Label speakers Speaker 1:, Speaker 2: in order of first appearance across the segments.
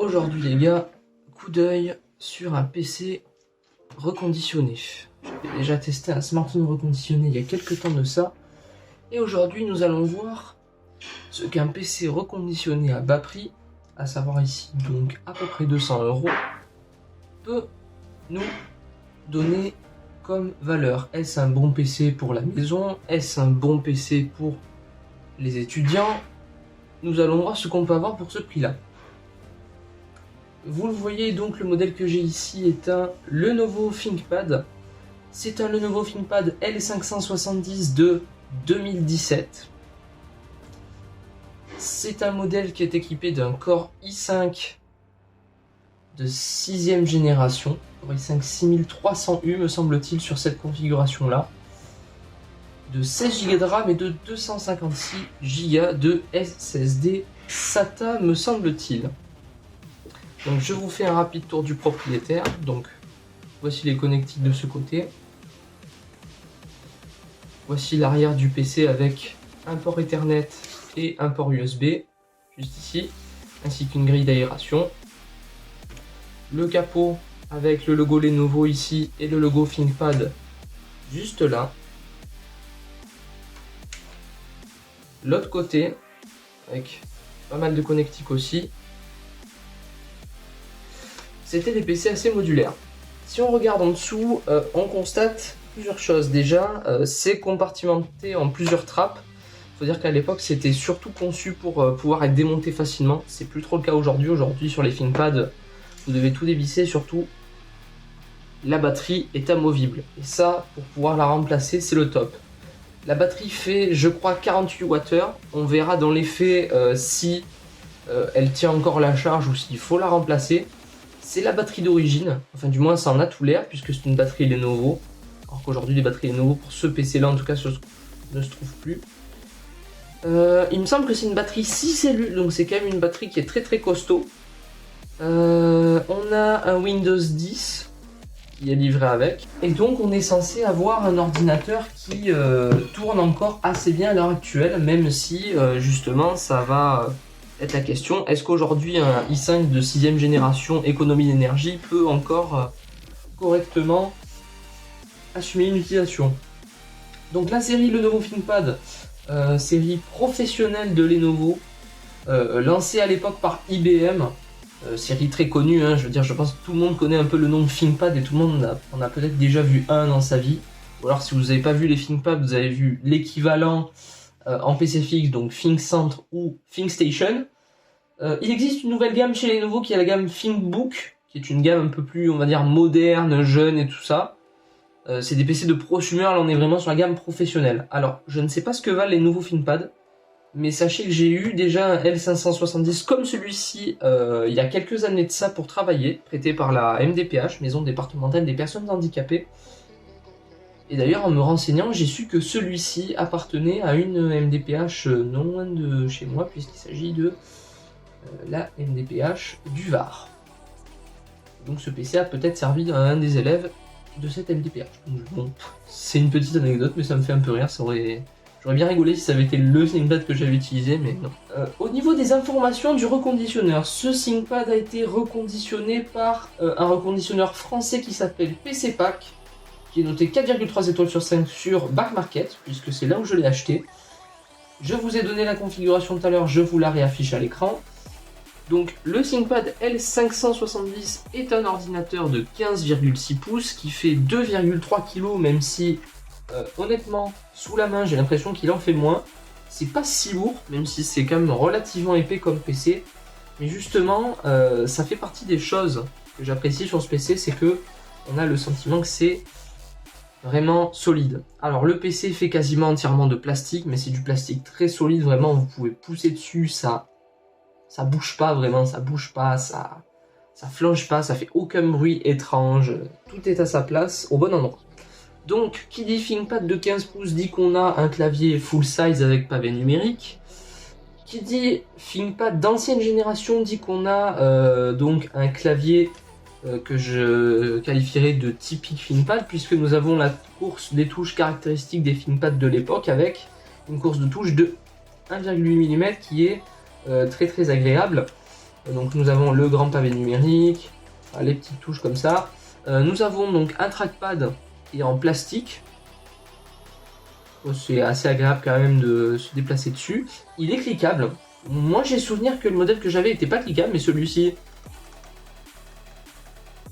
Speaker 1: Aujourd'hui les gars, coup d'œil sur un PC reconditionné. J'avais déjà testé un smartphone reconditionné il y a quelques temps de ça. Et aujourd'hui nous allons voir ce qu'un PC reconditionné à bas prix, à savoir ici donc à peu près 200 €, peut nous donner comme valeur. Est-ce un bon PC pour la maison? Est-ce un bon PC pour les étudiants? Nous allons voir ce qu'on peut avoir pour ce prix-là. Vous le voyez donc, le modèle que j'ai ici est un Lenovo ThinkPad. C'est un Lenovo ThinkPad L570 de 2017. C'est un modèle qui est équipé d'un Core i5 de 6ème génération. Core i5 6300U me semble-t-il sur cette configuration-là. De 16 Go de RAM et de 256 Go de SSD SATA me semble-t-il. Donc je vous fais un rapide tour du propriétaire. Donc voici les connectiques de ce côté. Voici l'arrière du PC avec un port Ethernet et un port USB juste ici, ainsi qu'une grille d'aération. Le capot avec le logo Lenovo ici et le logo ThinkPad juste là. L'autre côté avec pas mal de connectiques aussi. C'était des PC assez modulaires. Si on regarde en dessous, on constate plusieurs choses. Déjà, c'est compartimenté en plusieurs trappes. Il faut dire qu'à l'époque, c'était surtout conçu pour pouvoir être démonté facilement. C'est plus trop le cas aujourd'hui. Aujourd'hui, sur les ThinkPad, vous devez tout dévisser. Surtout, la batterie est amovible. Et ça, pour pouvoir la remplacer, c'est le top. La batterie fait, je crois, 48 Wh. On verra dans les faits si elle tient encore la charge ou s'il faut la remplacer. C'est la batterie d'origine, enfin du moins ça en a tout l'air puisque c'est une batterie Lenovo. Alors qu'aujourd'hui les batteries Lenovo pour ce PC là en tout cas ne se trouvent plus. Il me semble que c'est une batterie 6 cellules, donc c'est quand même une batterie qui est très costaud. On a un Windows 10 qui est livré avec. Et donc on est censé avoir un ordinateur qui tourne encore assez bien à l'heure actuelle, même si justement ça va être la question, est-ce qu'aujourd'hui un i5 de 6ème génération économie d'énergie peut encore correctement assumer une utilisation. Donc la série Lenovo ThinkPad, série professionnelle de Lenovo, lancée à l'époque par IBM, série très connue, hein, je veux dire, je pense que tout le monde connaît un peu le nom de ThinkPad et tout le monde en a peut-être déjà vu un dans sa vie. Ou alors si vous n'avez pas vu les ThinkPad, vous avez vu l'équivalent en PC fixe, donc ThinkCentre ou ThinkStation. Il existe une nouvelle gamme chez Lenovo qui est la gamme ThinkBook, qui est une gamme un peu plus, on va dire, moderne, jeune et tout ça. C'est des PC de prosumer, là on est vraiment sur la gamme professionnelle. Alors, je ne sais pas ce que valent les nouveaux ThinkPad, mais sachez que j'ai eu déjà un L570 comme celui-ci il y a quelques années de ça pour travailler, prêté par la MDPH, Maison départementale des personnes handicapées. Et d'ailleurs, en me renseignant, j'ai su que celui-ci appartenait à une MDPH non loin de chez moi, puisqu'il s'agit de la MDPH du Var. Donc ce PC a peut-être servi à un des élèves de cette MDPH. Bon, c'est une petite anecdote, mais ça me fait un peu rire. J'aurais bien rigolé si ça avait été le ThinkPad que j'avais utilisé, mais non. Au niveau des informations du reconditionneur, ce ThinkPad a été reconditionné par un reconditionneur français qui s'appelle PCPack, qui est noté 4,3 étoiles sur 5 sur Back Market, puisque c'est là où je l'ai acheté. Je vous ai donné la configuration tout à l'heure, je vous la réaffiche à l'écran. Donc le ThinkPad L570 est un ordinateur de 15,6 pouces qui fait 2,3 kg, même si honnêtement sous la main j'ai l'impression qu'il en fait moins. C'est pas si lourd, même si c'est quand même relativement épais comme PC. Mais justement ça fait partie des choses que j'apprécie sur ce PC, c'est que on a le sentiment que c'est vraiment solide. Alors le PC fait quasiment entièrement de plastique, mais c'est du plastique très solide, vraiment vous pouvez pousser dessus, ça bouge pas vraiment, ça bouge pas, ça flanche pas, ça fait aucun bruit étrange, tout est à sa place, au bon endroit. Donc, qui dit ThinkPad de 15 pouces dit qu'on a un clavier full size avec pavé numérique. Qui dit ThinkPad d'ancienne génération dit qu'on a donc un clavier que je qualifierais de typique ThinkPad, puisque nous avons la course des touches caractéristiques des ThinkPad de l'époque avec une course de touche de 1,8 mm qui est très agréable. Donc nous avons le grand pavé numérique, les petites touches comme ça. Nous avons donc un trackpad qui est en plastique. C'est assez agréable quand même de se déplacer dessus. Il est cliquable. Moi j'ai souvenir que le modèle que j'avais n'était pas cliquable, mais celui-ci,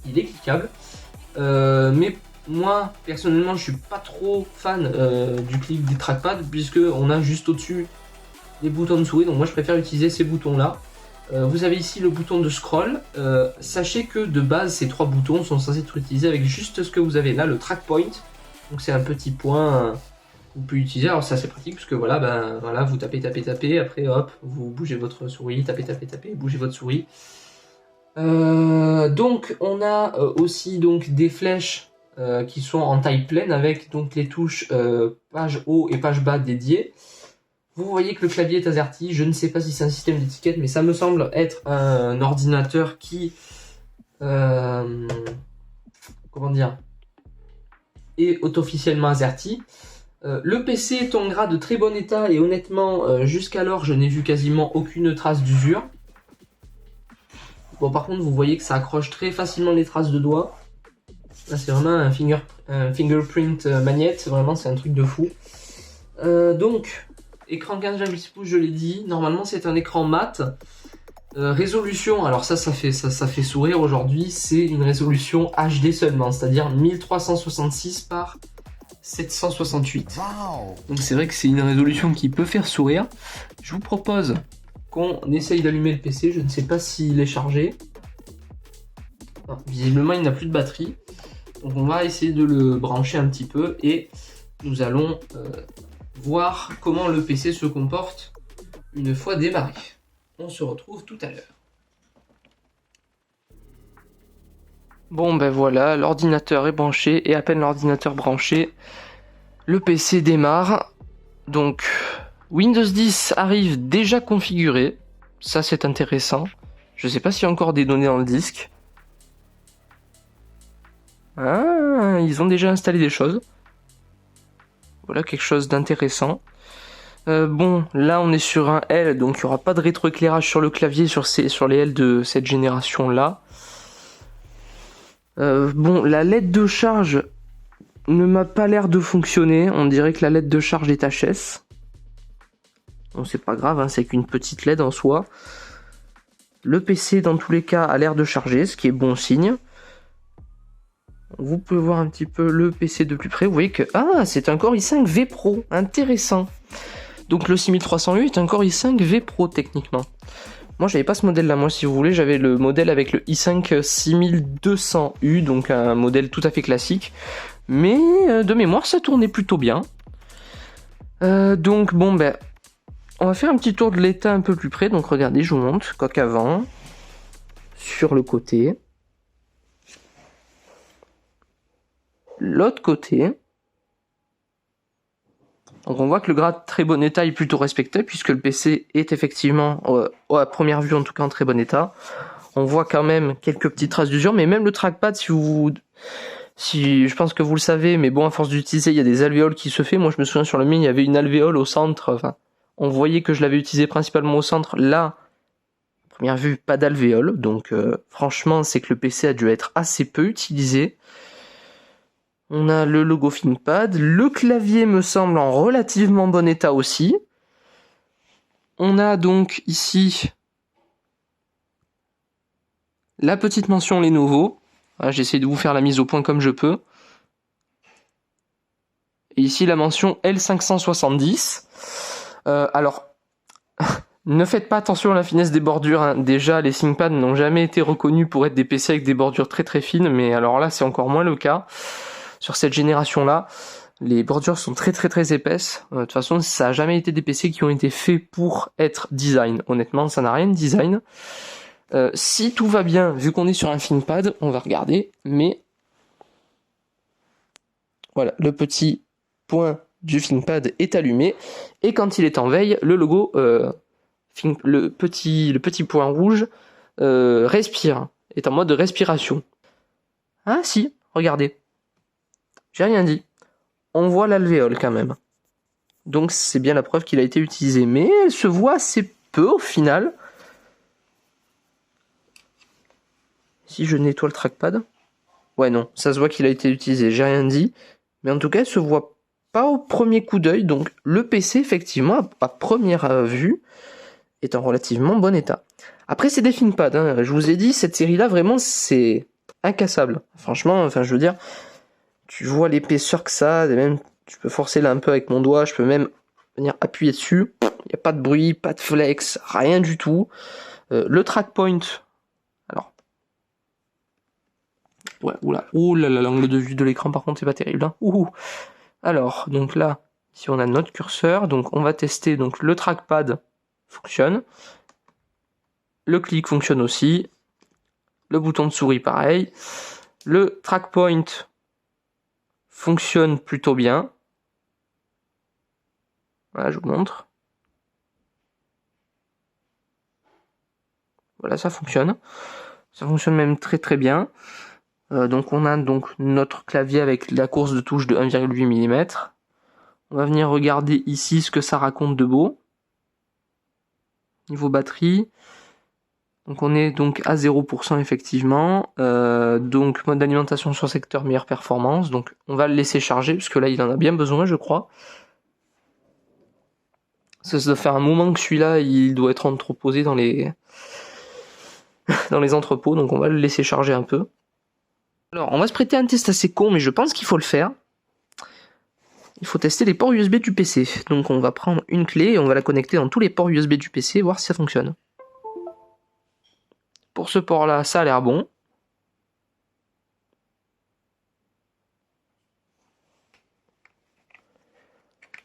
Speaker 1: il est cliquable. Mais moi personnellement je suis pas trop fan du clic des trackpads, puisque on a juste au-dessus les boutons de souris. Donc moi je préfère utiliser ces boutons là. Vous avez ici le bouton de scroll. Sachez que de base ces trois boutons sont censés être utilisés avec juste ce que vous avez là, le track point. Donc c'est un petit point que vous pouvez utiliser. Alors c'est assez pratique parce que voilà, vous tapez, après hop, vous bougez votre souris, tapez, bougez votre souris. Donc on a aussi donc des flèches qui sont en taille pleine avec donc les touches page haut et page bas dédiées. Vous voyez que le clavier est AZERTY. Je ne sais pas si c'est un système d'étiquette, mais ça me semble être un ordinateur qui est officiellement AZERTY. Le PC est en gras de très bon état et honnêtement, jusqu'alors, je n'ai vu quasiment aucune trace d'usure. Bon, par contre, vous voyez que ça accroche très facilement les traces de doigts. Là, c'est vraiment un fingerprint magnet. Vraiment, c'est un truc de fou. Donc, écran 15,6 pouces, je l'ai dit. Normalement, c'est un écran mat. Résolution, alors ça fait sourire aujourd'hui. C'est une résolution HD seulement, c'est-à-dire 1366 par 768. Wow. Donc c'est vrai que c'est une résolution qui peut faire sourire. Je vous propose qu'on essaye d'allumer le PC. Je ne sais pas s'il est chargé. Ah, visiblement, il n'a plus de batterie. Donc on va essayer de le brancher un petit peu et nous allons voir comment le PC se comporte une fois démarré. On se retrouve tout à l'heure. Bon ben voilà, l'ordinateur est branché et à peine l'ordinateur branché, le PC démarre. Donc Windows 10 arrive déjà configuré, ça c'est intéressant. Je sais pas s'il y a encore des données dans le disque. Ah, ils ont déjà installé des choses. Voilà quelque chose d'intéressant. Bon, là on est sur un L, donc il n'y aura pas de rétroéclairage sur le clavier sur les L de cette génération-là. Bon, la LED de charge ne m'a pas l'air de fonctionner. On dirait que la LED de charge est HS. Bon, c'est pas grave, hein, c'est qu'une petite LED en soi. Le PC, dans tous les cas, a l'air de charger, ce qui est bon signe. Vous pouvez voir un petit peu le PC de plus près. Vous voyez que... Ah, c'est un Core i5 V Pro. Intéressant. Donc le 6300U est un Core i5 V Pro techniquement. Moi j'avais pas ce modèle là, moi si vous voulez j'avais le modèle avec le i5 6200U, donc un modèle tout à fait classique. Mais de mémoire ça tournait plutôt bien. Donc bon ben, on va faire un petit tour de l'état un peu plus près. Donc regardez, je vous montre, coque avant, sur le côté. L'autre côté. Donc on voit que le gras de très bon état est plutôt respecté puisque le PC est effectivement, à première vue en tout cas, en très bon état. On voit quand même quelques petites traces d'usure, mais même le trackpad, si je pense que vous le savez, mais bon, à force d'utiliser, il y a des alvéoles qui se fait. Moi je me souviens sur le mien, il y avait une alvéole au centre, enfin, on voyait que je l'avais utilisé principalement au centre. Là, à première vue, pas d'alvéole, donc franchement, c'est que le PC a dû être assez peu utilisé. On a le logo ThinkPad. Le clavier me semble en relativement bon état aussi. On a donc ici la petite mention Lenovo. J'essaie de vous faire la mise au point comme je peux. Et ici la mention L570. Alors, ne faites pas attention à la finesse des bordures. Hein. Déjà, les ThinkPad n'ont jamais été reconnus pour être des PC avec des bordures très très fines. Mais alors là, c'est encore moins le cas. Sur cette génération-là, les bordures sont très très très épaisses. De toute façon, ça n'a jamais été des PC qui ont été faits pour être design. Honnêtement, ça n'a rien de design. Si tout va bien, vu qu'on est sur un ThinkPad, on va regarder. Mais voilà, le petit point du ThinkPad est allumé. Et quand il est en veille, le logo, le petit point rouge, respire, est en mode respiration. Ah si, regardez. J'ai rien dit. On voit l'alvéole quand même. Donc c'est bien la preuve qu'il a été utilisé. Mais elle se voit assez peu au final. Si je nettoie le trackpad. Ouais, non, ça se voit qu'il a été utilisé, j'ai rien dit. Mais en tout cas, il se voit pas au premier coup d'œil. Donc le PC, effectivement, à première vue, est en relativement bon état. Après, c'est des ThinkPad, hein. Je vous ai dit, cette série-là, vraiment, c'est incassable. Franchement, enfin, je veux dire, tu vois l'épaisseur que ça, et même, je peux forcer là un peu avec mon doigt, je peux même venir appuyer dessus. Il n'y a pas de bruit, pas de flex, rien du tout. Le track point, alors, ouais, oula, oulala, l'angle de vue de l'écran, par contre, c'est pas terrible, hein. Ouh. Alors, donc là, si on a notre curseur, donc on va tester, donc le trackpad fonctionne. Le clic fonctionne aussi. Le bouton de souris, pareil. Le track point fonctionne plutôt bien. Voilà, je vous montre. Voilà, ça fonctionne. Ça fonctionne même très très bien. Donc on a donc notre clavier avec la course de touche de 1,8 mm. On va venir regarder ici ce que ça raconte de beau. Niveau batterie. Donc on est donc à 0% effectivement. Donc mode d'alimentation sur secteur meilleure performance. Donc on va le laisser charger parce que là il en a bien besoin, je crois. Ça doit faire un moment que celui-là il doit être entreposé dans les entrepôts, donc on va le laisser charger un peu. Alors on va se prêter à un test assez con, mais je pense qu'il faut le faire. Il faut tester les ports USB du PC. Donc on va prendre une clé et on va la connecter dans tous les ports USB du PC et voir si ça fonctionne. Pour ce port-là, ça a l'air bon.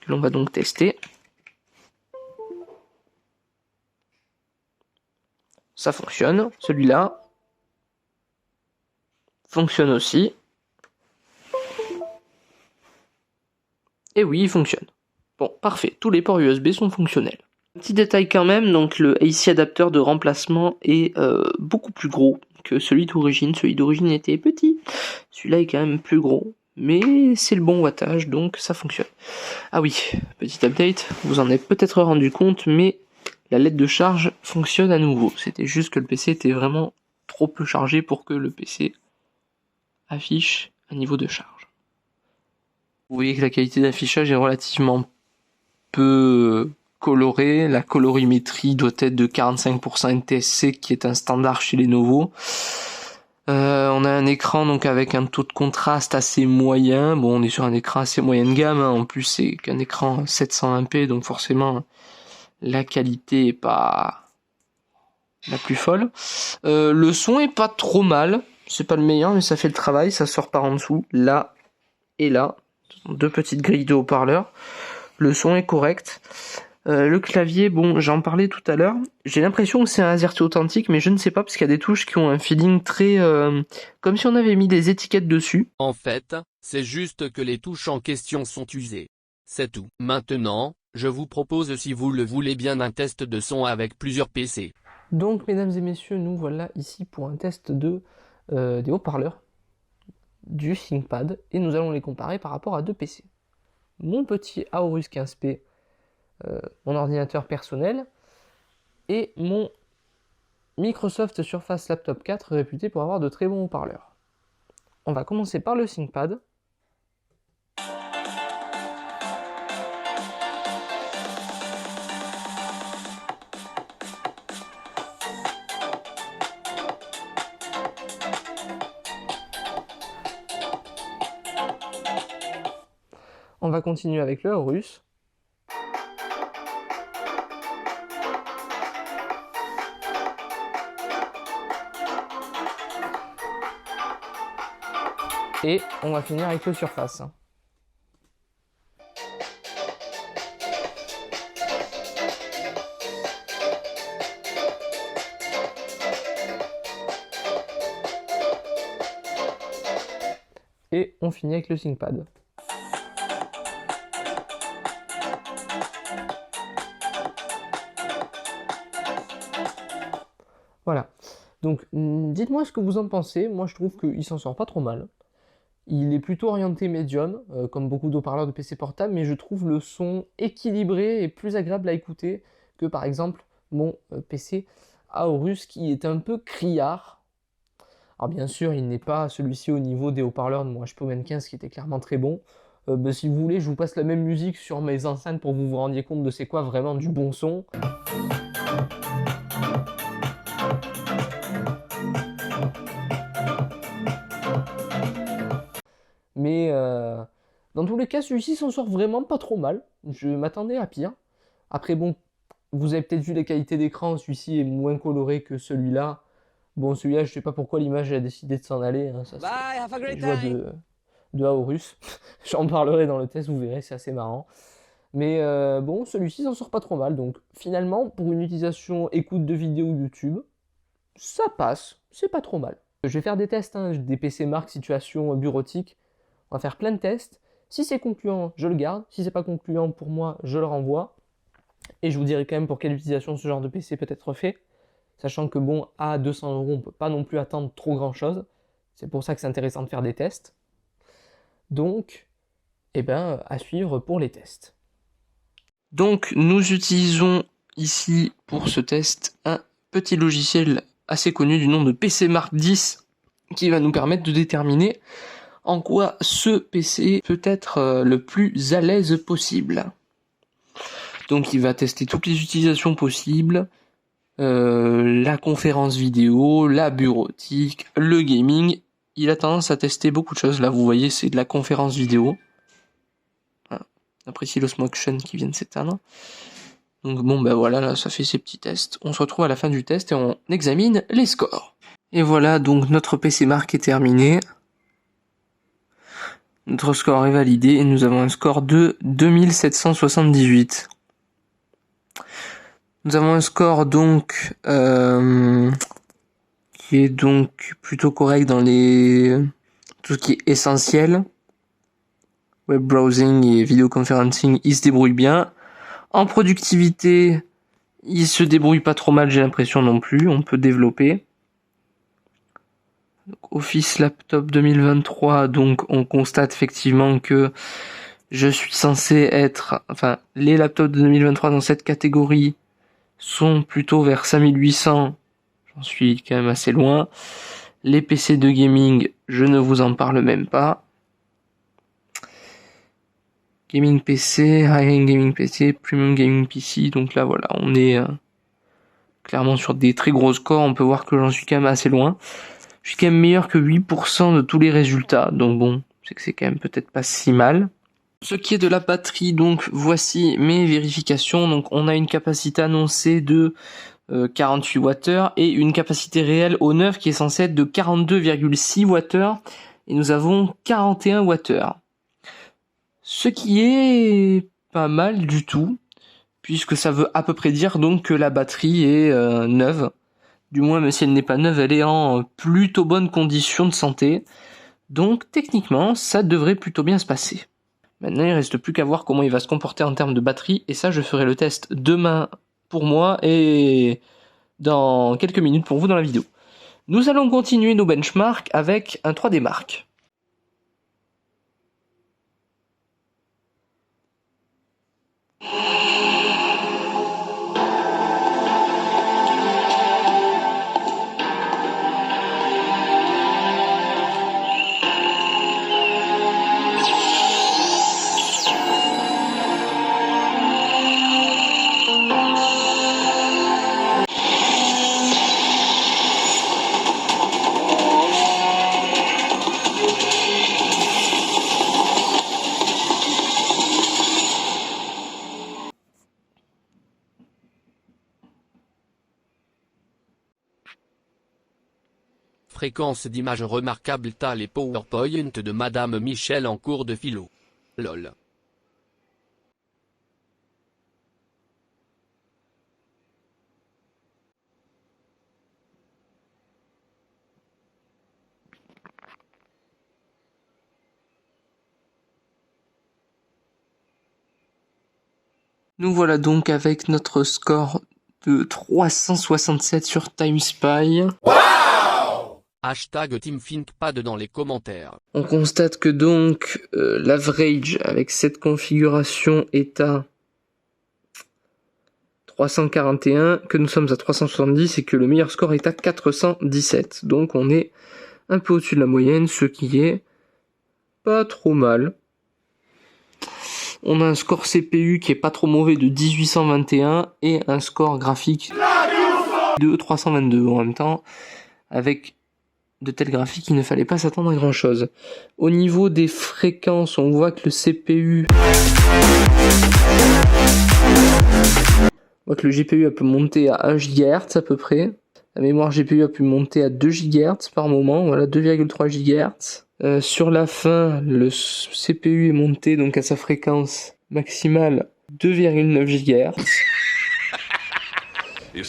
Speaker 1: On va donc tester. Ça fonctionne. Celui-là fonctionne aussi. Et oui, il fonctionne. Bon, parfait. Tous les ports USB sont fonctionnels. Petit détail quand même, donc le AC adapteur de remplacement est beaucoup plus gros que celui d'origine. Celui d'origine était petit. Celui-là est quand même plus gros. Mais c'est le bon wattage, donc ça fonctionne. Ah oui, petit update, vous en avez peut-être rendu compte, mais la LED de charge fonctionne à nouveau. C'était juste que le PC était vraiment trop peu chargé pour que le PC affiche un niveau de charge. Vous voyez que la qualité d'affichage est relativement peu colorée. La colorimétrie doit être de 45% NTSC, qui est un standard chez Lenovo. On a un écran donc avec un taux de contraste assez moyen. Bon, on est sur un écran assez moyen de gamme, hein. En plus c'est qu'un écran 720p, donc forcément la qualité est pas la plus folle. Le son est pas trop mal, c'est pas le meilleur, mais ça fait le travail. Ça sort par en dessous, là et là, deux petites grilles de haut-parleurs. Le son est correct. Le clavier, bon, j'en parlais tout à l'heure. J'ai l'impression que c'est un AZERTY authentique, mais je ne sais pas, parce qu'il y a des touches qui ont un feeling très... comme si on avait mis des étiquettes dessus.
Speaker 2: En fait, c'est juste que les touches en question sont usées. C'est tout. Maintenant, je vous propose, si vous le voulez bien, un test de son avec plusieurs PC.
Speaker 1: Donc, mesdames et messieurs, nous voilà ici pour un test des haut-parleurs du ThinkPad, et nous allons les comparer par rapport à deux PC. Mon petit Aorus 15P, mon ordinateur personnel, et mon Microsoft Surface Laptop 4 réputé pour avoir de très bons haut-parleurs. On va commencer par le ThinkPad. On va continuer avec le Aorus. Et on va finir avec le Surface. Et on finit avec le ThinkPad. Voilà. Donc, dites-moi ce que vous en pensez. Moi, je trouve qu'il s'en sort pas trop mal. Il est plutôt orienté médium, comme beaucoup d'haut-parleurs de PC portable, mais je trouve le son équilibré et plus agréable à écouter que par exemple mon PC Aorus qui est un peu criard. Alors bien sûr, il n'est pas celui-ci au niveau des haut-parleurs de mon HP Omen 15 qui était clairement très bon. Si vous voulez, je vous passe la même musique sur mes enceintes pour que vous vous rendiez compte de c'est quoi vraiment du bon son. Mais dans tous les cas, celui-ci s'en sort vraiment pas trop mal. Je m'attendais à pire. Après bon, vous avez peut-être vu les qualités d'écran, celui-ci est moins coloré que celui-là. Bon, celui-là, je sais pas pourquoi l'image a décidé de s'en aller. Hein. Ça, c'est les joies de Aorus. J'en parlerai dans le test, vous verrez, c'est assez marrant. Mais bon, celui-ci s'en sort pas trop mal. Donc finalement, pour une utilisation écoute de vidéo YouTube, ça passe, c'est pas trop mal. Je vais faire des tests, hein, des PC marque situation bureautique. On va faire plein de tests. Si c'est concluant, je le garde. Si c'est pas concluant pour moi, je le renvoie. Et je vous dirai quand même pour quelle utilisation ce genre de PC peut être fait. Sachant que bon, à 200 €, on peut pas non plus attendre trop grand chose. C'est pour ça que c'est intéressant de faire des tests. Donc, eh ben, à suivre pour les tests. Donc, nous utilisons ici pour ce test un petit logiciel assez connu du nom de PC Mark 10 qui va nous permettre de déterminer en quoi ce PC peut être le plus à l'aise possible. Donc il va tester toutes les utilisations possibles, la conférence vidéo, la bureautique, le gaming. Il a tendance à tester beaucoup de choses. Là vous voyez c'est de la conférence vidéo. Après Silos Motion qui vient de s'éteindre. Donc bon ben voilà, là ça fait ses petits tests. On se retrouve à la fin du test et on examine les scores. Et voilà, donc notre PC Mark est terminé. Notre score est validé et nous avons un score de 2778. Nous avons un score donc qui est donc plutôt correct dans tout ce qui est essentiel. Web browsing et vidéoconferencing, il se débrouille bien. En productivité, il se débrouille pas trop mal, j'ai l'impression non plus. On peut développer. Office Laptop 2023, donc on constate effectivement que je suis censé être, enfin les laptops de 2023 dans cette catégorie sont plutôt vers 5800, j'en suis quand même assez loin. Les PC de gaming, je ne vous en parle même pas. Gaming PC, high-end gaming PC, premium gaming PC, donc là voilà, on est clairement sur des très gros scores, on peut voir que j'en suis quand même assez loin. Je suis quand même meilleur que 8% de tous les résultats, donc bon, c'est que c'est quand même peut-être pas si mal. Ce qui est de la batterie, donc voici mes vérifications. Donc on a une capacité annoncée de 48 Wh et une capacité réelle au neuf qui est censée être de 42,6 Wh et nous avons 41 Wh. Ce qui est pas mal du tout, puisque ça veut à peu près dire donc que la batterie est neuve. Du moins, même si elle n'est pas neuve, elle est en plutôt bonne condition de santé. Donc, techniquement, ça devrait plutôt bien se passer. Maintenant, il ne reste plus qu'à voir comment il va se comporter en termes de batterie. Et ça, je ferai le test demain pour moi et dans quelques minutes pour vous dans la vidéo. Nous allons continuer nos benchmarks avec un 3D Mark.
Speaker 2: Fréquence d'image remarquable tal et PowerPoint de Madame Michel en cours de philo. LOL.
Speaker 1: Nous voilà donc avec notre score de 367 sur TimeSpy.
Speaker 2: Hashtag TeamThinkPad dans les commentaires.
Speaker 1: On constate que donc l'average avec cette configuration est à 341, que nous sommes à 370 et que le meilleur score est à 417. Donc on est un peu au-dessus de la moyenne, ce qui est pas trop mal. On a un score CPU qui est pas trop mauvais de 1821 et un score graphique de 322 en même temps. Avec de tels graphiques, il ne fallait pas s'attendre à grand chose. Au niveau des fréquences, on voit que le CPU... On voit que le GPU a pu monter à 1 GHz à peu près. La mémoire GPU a pu monter à 2 GHz par moment, voilà 2,3 GHz. Sur la fin, le CPU est monté donc à sa fréquence maximale 2,9 GHz.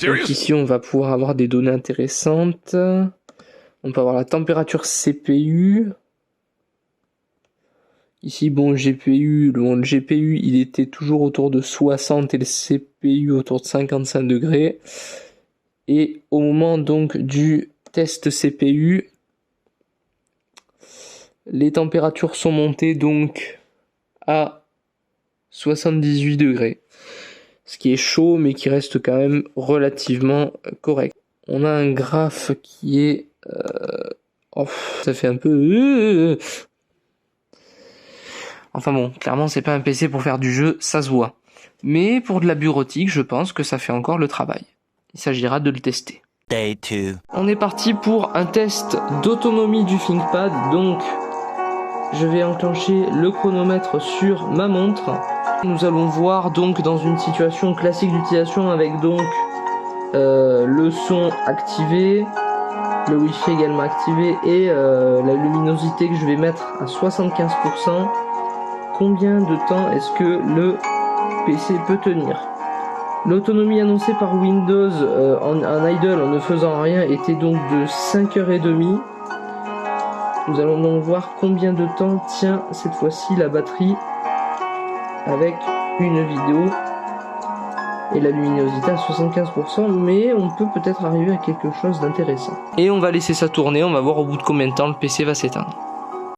Speaker 1: Donc ici on va pouvoir avoir des données intéressantes. On peut avoir la température CPU. Ici bon le GPU il était toujours autour de 60 et le CPU autour de 55 degrés. Et au moment donc du test CPU, les températures sont montées donc à 78 degrés. Ce qui est chaud mais qui reste quand même relativement correct. On a un graphe qui est... ça fait un peu... Enfin bon, clairement c'est pas un PC pour faire du jeu, ça se voit. Mais pour de la bureautique, je pense que ça fait encore le travail. Il s'agira de le tester.
Speaker 3: Day 2.
Speaker 1: On est parti pour un test d'autonomie du ThinkPad. Donc, je vais enclencher le chronomètre sur ma montre. Nous allons voir donc dans une situation classique d'utilisation avec donc le son activé, le Wi-Fi également activé et la luminosité que je vais mettre à 75%. Combien de temps est-ce que le PC peut tenir? L'autonomie annoncée par Windows en idle en ne faisant rien était donc de 5h30. Nous allons donc voir combien de temps tient cette fois-ci la batterie avec une vidéo et la luminosité à 75%, mais on peut peut-être arriver à quelque chose d'intéressant. Et on va laisser ça tourner, on va voir au bout de combien de temps le PC va s'éteindre.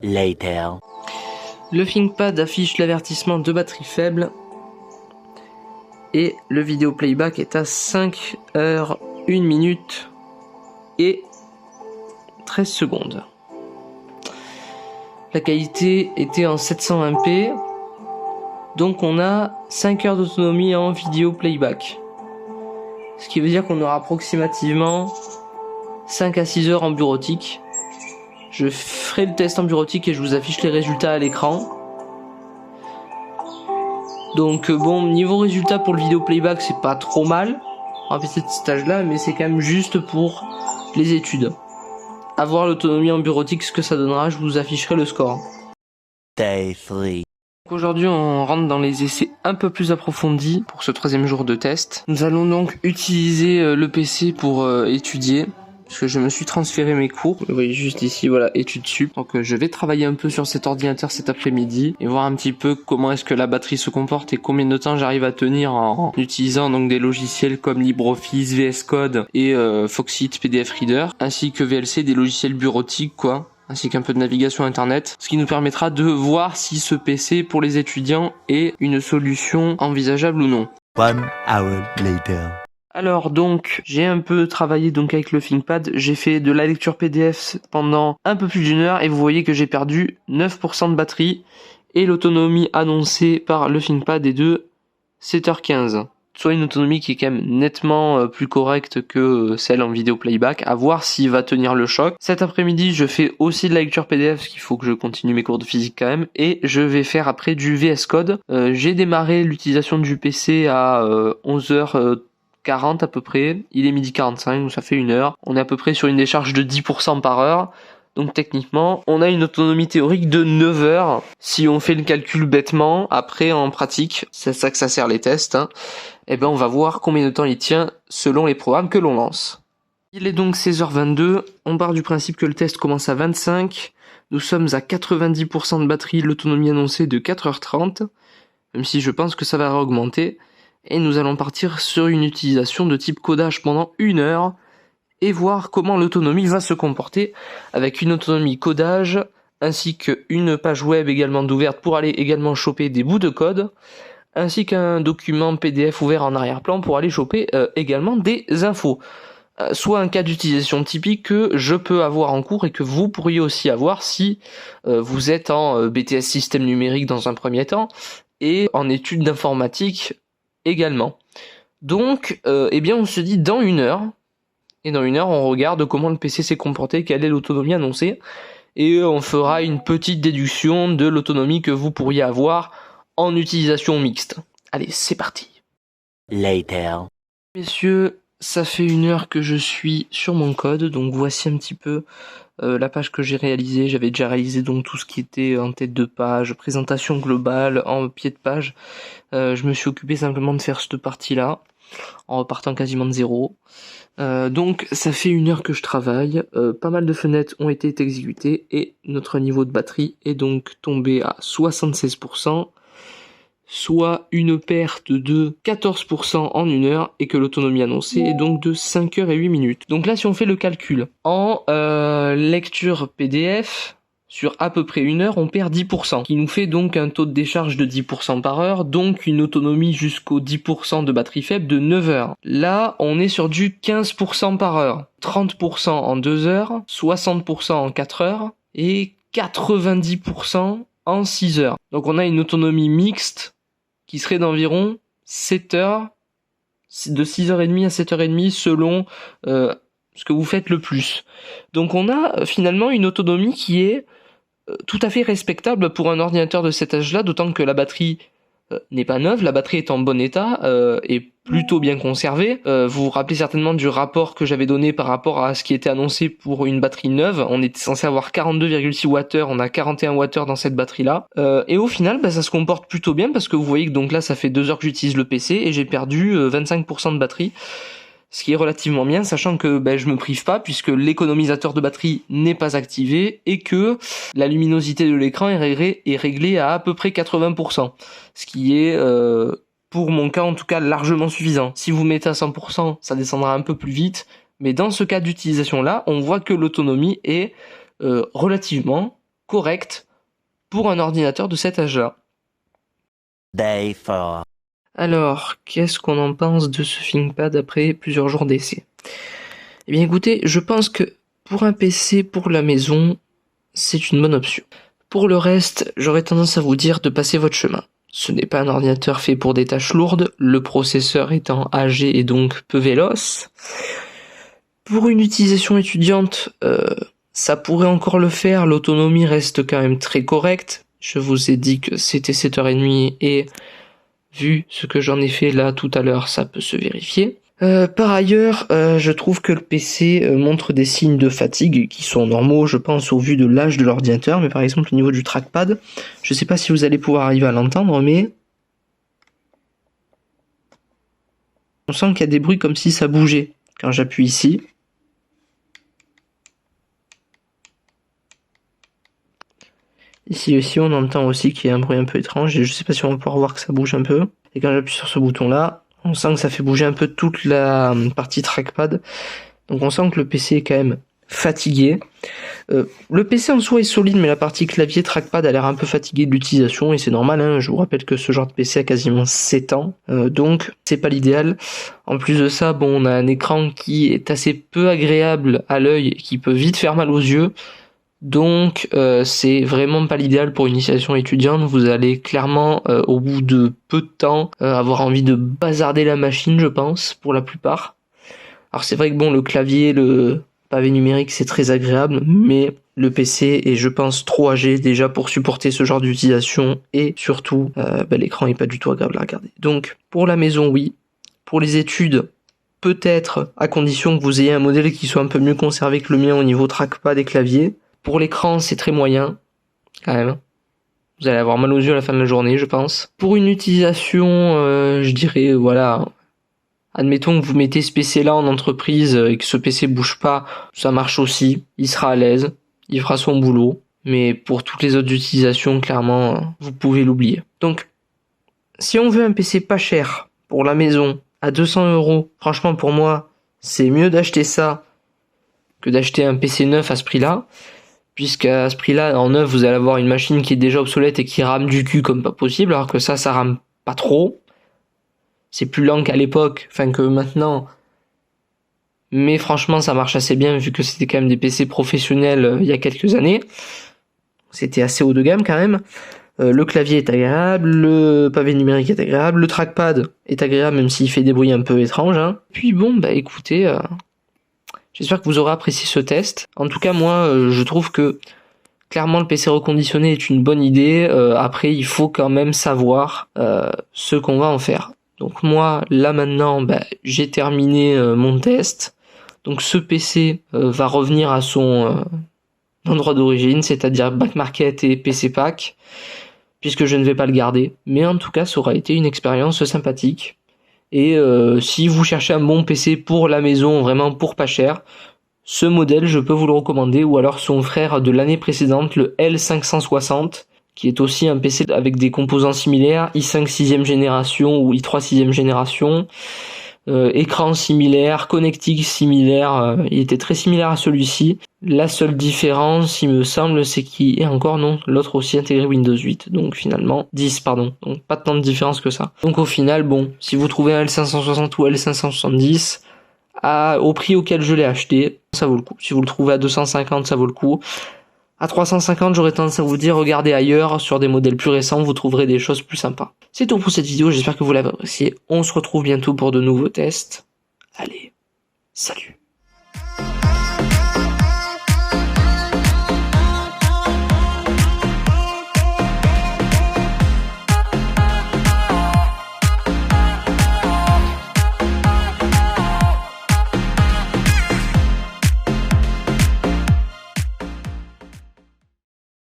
Speaker 3: Later.
Speaker 1: Le ThinkPad affiche l'avertissement de batterie faible et le vidéo playback est à 5h, 1 minute et 13 secondes. La qualité était en 720p, donc on a 5 heures d'autonomie en vidéo playback. Ce qui veut dire qu'on aura approximativement 5 à 6 heures en bureautique. Je ferai le test en bureautique et je vous affiche les résultats à l'écran. Donc bon, niveau résultat pour le vidéo playback, c'est pas trop mal en PC de cet âge-là, mais c'est quand même juste pour les études. À voir l'autonomie en bureautique, ce que ça donnera, je vous afficherai le score.
Speaker 3: Day 3.
Speaker 1: Aujourd'hui, on rentre dans les essais un peu plus approfondis pour ce 3e jour de test. Nous allons donc utiliser le PC pour étudier. Parce que je me suis transféré mes cours. Vous voyez juste ici, voilà, études sup. Donc je vais travailler un peu sur cet ordinateur cet après-midi et voir un petit peu comment est-ce que la batterie se comporte et combien de temps j'arrive à tenir en utilisant donc des logiciels comme LibreOffice, VS Code et Foxit PDF Reader, ainsi que VLC, des logiciels bureautiques quoi, ainsi qu'un peu de navigation internet, ce qui nous permettra de voir si ce PC pour les étudiants est une solution envisageable ou non.
Speaker 3: 1 hour later.
Speaker 1: Alors donc, j'ai un peu travaillé donc avec le ThinkPad, j'ai fait de la lecture PDF pendant un peu plus d'1 heure et vous voyez que j'ai perdu 9% de batterie et l'autonomie annoncée par le ThinkPad est de 7h15. Soit une autonomie qui est quand même nettement plus correcte que celle en vidéo playback, à voir s'il va tenir le choc. Cet après-midi, je fais aussi de la lecture PDF, parce qu'il faut que je continue mes cours de physique quand même, et je vais faire après du VS Code. J'ai démarré l'utilisation du PC à 11h40 à peu près, il est 12h45, donc ça fait 1 heure. On est à peu près sur une décharge de 10% par heure. Donc techniquement, on a une autonomie théorique de 9 heures. Si on fait le calcul bêtement, après en pratique, c'est ça que ça sert les tests, hein, et ben on va voir combien de temps il tient selon les programmes que l'on lance. Il est donc 16h22, on part du principe que le test commence à 25. Nous sommes à 90% de batterie, l'autonomie annoncée de 4h30, même si je pense que ça va augmenter. Et nous allons partir sur une utilisation de type codage pendant 1 heure et voir comment l'autonomie va se comporter avec une autonomie codage ainsi qu'une page web également d'ouverte pour aller également choper des bouts de code ainsi qu'un document PDF ouvert en arrière-plan pour aller choper également des infos. soit un cas d'utilisation typique que je peux avoir en cours et que vous pourriez aussi avoir si vous êtes en BTS système numérique dans un premier temps et en études d'informatique également. Donc, eh bien, on se dit dans 1 heure, et dans 1 heure, on regarde comment le PC s'est comporté, quelle est l'autonomie annoncée, et on fera une petite déduction de l'autonomie que vous pourriez avoir en utilisation mixte. Allez, c'est parti.
Speaker 3: Later.
Speaker 1: Messieurs, ça fait 1 heure que je suis sur mon code, donc voici un petit peu la page que j'ai réalisée. J'avais déjà réalisé donc tout ce qui était en tête de page, présentation globale, en pied de page. Je me suis occupé simplement de faire cette partie-là, en repartant quasiment de zéro. Donc ça fait 1 heure que je travaille, pas mal de fenêtres ont été exécutées et notre niveau de batterie est donc tombé à 76%, soit une perte de 14% en 1 heure et que l'autonomie annoncée est donc de 5 heures et 8 minutes. Donc là si on fait le calcul, en lecture PDF, sur à peu près 1 heure, on perd 10%, qui nous fait donc un taux de décharge de 10% par heure, donc une autonomie jusqu'au 10% de batterie faible de 9 heures. Là, on est sur du 15% par heure, 30% en 2 heures, 60% en 4 heures, et 90% en 6 heures. Donc on a une autonomie mixte qui serait d'environ 7 heures, de 6h30 à 7h30 selon ce que vous faites le plus. Donc on a finalement une autonomie qui est tout à fait respectable pour un ordinateur de cet âge-là, d'autant que la batterie n'est pas neuve, la batterie est en bon état, est plutôt bien conservée. Vous vous rappelez certainement du rapport que j'avais donné par rapport à ce qui était annoncé pour une batterie neuve. On était censé avoir 42,6 Wh, on a 41 Wh dans cette batterie-là. Et au final, ça se comporte plutôt bien parce que vous voyez que donc là, ça fait 2 heures que j'utilise le PC et j'ai perdu 25% de batterie. Ce qui est relativement bien, sachant que je me prive pas puisque l'économisateur de batterie n'est pas activé et que la luminosité de l'écran est réglée à peu près 80%. Ce qui est, pour mon cas en tout cas, largement suffisant. Si vous mettez à 100%, ça descendra un peu plus vite. Mais dans ce cas d'utilisation-là, on voit que l'autonomie est relativement correcte pour un ordinateur de cet âge-là.
Speaker 3: Day 4.
Speaker 1: Alors, qu'est-ce qu'on en pense de ce ThinkPad après plusieurs jours d'essai ? Eh bien écoutez, je pense que pour un PC pour la maison, c'est une bonne option. Pour le reste, j'aurais tendance à vous dire de passer votre chemin. Ce n'est pas un ordinateur fait pour des tâches lourdes, le processeur étant âgé et donc peu véloce. Pour une utilisation étudiante, ça pourrait encore le faire, l'autonomie reste quand même très correcte. Je vous ai dit que c'était 7h30 et vu ce que j'en ai fait là tout à l'heure, ça peut se vérifier. Par ailleurs, je trouve que le PC montre des signes de fatigue qui sont normaux, je pense, au vu de l'âge de l'ordinateur. Mais par exemple, au niveau du trackpad, je sais pas si vous allez pouvoir arriver à l'entendre, mais on sent qu'il y a des bruits comme si ça bougeait quand j'appuie ici. Ici, on entend aussi qu'il y a un bruit un peu étrange et je sais pas si on va pouvoir voir que ça bouge un peu. Et quand j'appuie sur ce bouton-là, on sent que ça fait bouger un peu toute la partie trackpad. Donc on sent que le PC est quand même fatigué. Le PC en soi est solide, mais la partie clavier trackpad a l'air un peu fatiguée de l'utilisation et c'est normal, hein. Je vous rappelle que ce genre de PC a quasiment 7 ans, donc c'est pas l'idéal. En plus de ça, on a un écran qui est assez peu agréable à l'œil et qui peut vite faire mal aux yeux. Donc c'est vraiment pas l'idéal pour une initiation étudiante. Vous allez clairement au bout de peu de temps avoir envie de bazarder la machine, je pense, pour la plupart. Alors c'est vrai que le clavier, le pavé numérique c'est très agréable, mais le PC est je pense trop âgé déjà pour supporter ce genre d'utilisation et surtout l'écran est pas du tout agréable à regarder. Donc pour la maison oui, pour les études peut-être à condition que vous ayez un modèle qui soit un peu mieux conservé que le mien au niveau trackpad et clavier. Pour l'écran, c'est très moyen, quand même. Vous allez avoir mal aux yeux à la fin de la journée, je pense. Pour une utilisation, je dirais, admettons que vous mettez ce PC-là en entreprise et que ce PC bouge pas, ça marche aussi. Il sera à l'aise, il fera son boulot. Mais pour toutes les autres utilisations, clairement, vous pouvez l'oublier. Donc, si on veut un PC pas cher pour la maison, à 200 €, franchement, pour moi, c'est mieux d'acheter ça que d'acheter un PC neuf à ce prix-là. Puisqu'à ce prix-là, en neuf, vous allez avoir une machine qui est déjà obsolète et qui rame du cul comme pas possible, alors que ça rame pas trop. C'est plus lent qu'à l'époque, que maintenant. mais franchement ça marche assez bien vu que c'était quand même des PC professionnels il y a quelques années. C'était assez haut de gamme quand même. Le clavier est agréable, le pavé numérique est agréable, le trackpad est agréable même s'il fait des bruits un peu étranges. Hein. Puis bon, bah écoutez, j'espère que vous aurez apprécié ce test. En tout cas, moi, je trouve que clairement le PC reconditionné est une bonne idée. Après, il faut quand même savoir ce qu'on va en faire. Donc moi, là maintenant, j'ai terminé mon test. Donc ce PC va revenir à son endroit d'origine, c'est-à-dire Back Market et PC Pack, puisque je ne vais pas le garder. Mais en tout cas, ça aura été une expérience sympathique. Et si vous cherchez un bon PC pour la maison, vraiment pour pas cher, ce modèle, je peux vous le recommander, ou alors son frère de l'année précédente, le L560, qui est aussi un PC avec des composants similaires, i5 6ème génération ou i3 6ème génération, écran similaire, connectique similaire, il était très similaire à celui-ci. La seule différence, il me semble, c'est qu'il est encore non, l'autre aussi intégré Windows 8, donc finalement 10 pardon, donc pas tant de différence que ça. Donc au final, bon, si vous trouvez un L560 ou L570 au prix auquel je l'ai acheté, ça vaut le coup. Si vous le trouvez à 250, ça vaut le coup. À 350, j'aurais tendance à vous dire, regardez ailleurs, sur des modèles plus récents, vous trouverez des choses plus sympas. C'est tout pour cette vidéo, j'espère que vous l'avez apprécié. On se retrouve bientôt pour de nouveaux tests. Allez, salut!